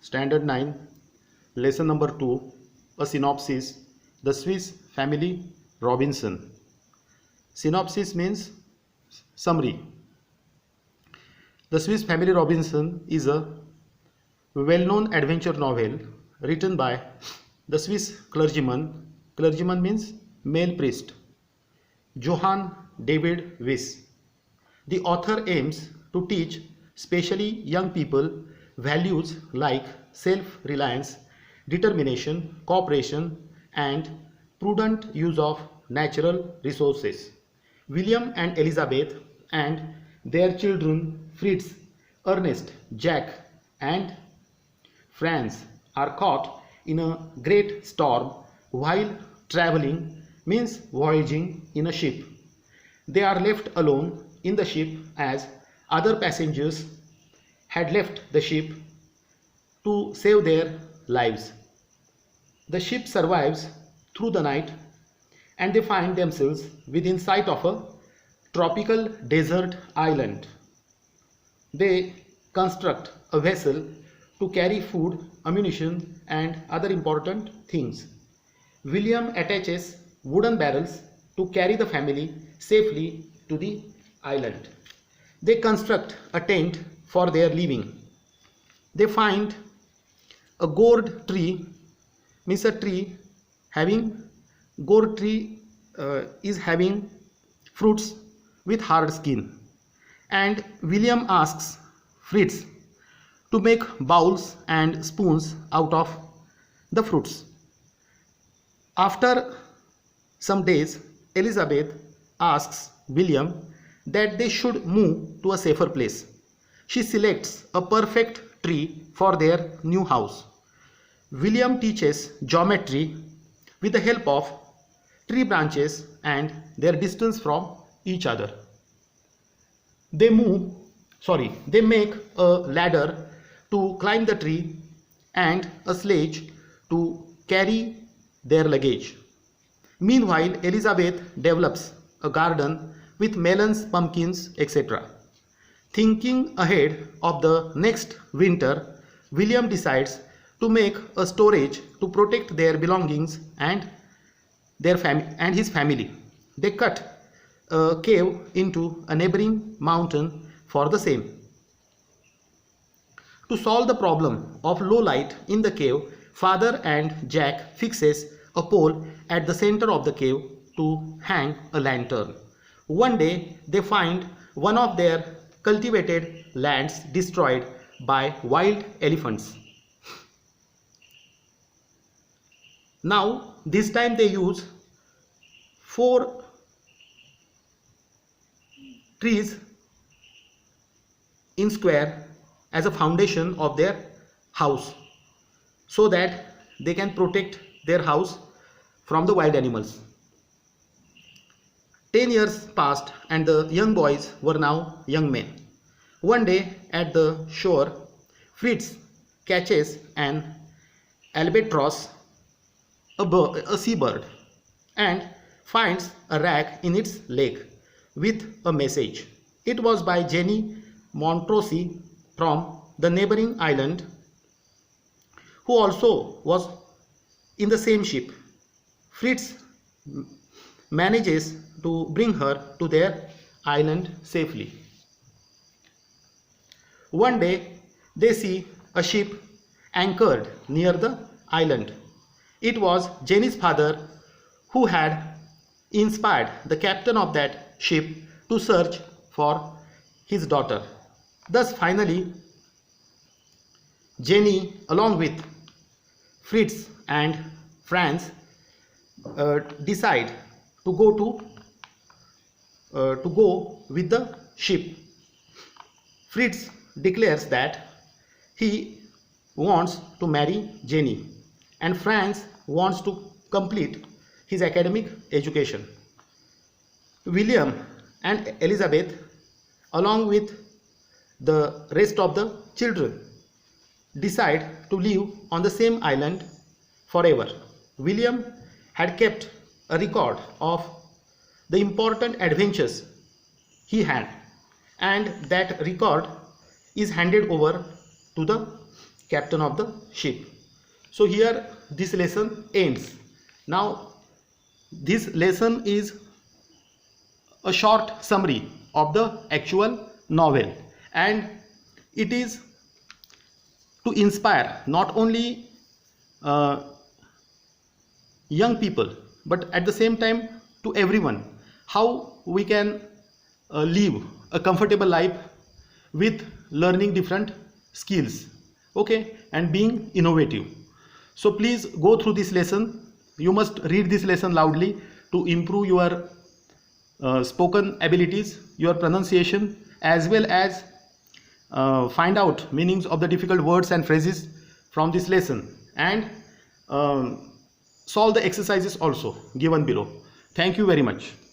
Standard 9, Lesson number 2, a synopsis, the Swiss Family Robinson. Synopsis means summary. The Swiss Family Robinson is a well-known adventure novel written by the Swiss clergyman means male priest, Johann David Wyss. The author aims to teach especially young people values like self-reliance, determination, cooperation, and prudent use of natural resources. William and Elizabeth and their children Fritz, Ernest, Jack, and Franz are caught in a great storm while traveling means voyaging in a ship. They are left alone in the ship as other passengers had left the ship to save their lives. The ship survives through the night and they find themselves within sight of a tropical desert island. They construct a vessel to carry food, ammunition, and other important things. William attaches wooden barrels to carry the family safely to the island. They construct a tent for their living. They find a gourd tree, means a tree having gourd tree is having fruits with hard skin, and William asks Fritz to make bowls and spoons out of the fruits. After some days, Elizabeth asks William that they should move to a safer place. She selects a perfect tree for their new house. William teaches geometry with the help of tree branches and their distance from each other. They make a ladder to climb the tree and a sledge to carry their luggage. Meanwhile, Elizabeth develops a garden with melons, pumpkins, etc. Thinking ahead of the next winter, William decides to make a storage to protect their belongings and his family. They cut a cave into a neighboring mountain for the same. To solve the problem of low light in the cave, father and Jack fixes a pole at the center of the cave to hang a lantern. One day they find one of their cultivated lands destroyed by wild elephants. Now this time they use 4 trees in square as a foundation of their house so that they can protect their house from the wild animals. 10 years passed and the young boys were now young men. One day at the shore, Fritz catches an albatross, a seabird, and finds a rag in its leg with a message. It was by Jenny Montrose from the neighboring island, who also was in the same ship. Fritz manages to bring her to their island safely. One day they see a ship anchored near the island. It was Jenny's father who had inspired the captain of that ship to search for his daughter. Thus finally Jenny along with Fritz and Franz decide to go with the ship. Fritz declares that he wants to marry Jenny and Franz wants to complete his academic education. William and Elizabeth along with the rest of the children decide to live on the same island forever. William had kept a record of the important adventures he had, and that record is handed over to the captain of the ship. So here this lesson ends. Now this lesson is a short summary of the actual novel, and it is to inspire not only young people but at the same time to everyone how we can live a comfortable life with learning different skills, okay, and being innovative. So please go through this lesson. You must read this lesson loudly to improve your spoken abilities, your pronunciation, as well as find out meanings of the difficult words and phrases from this lesson, and solve the exercises also given below. Thank you very much.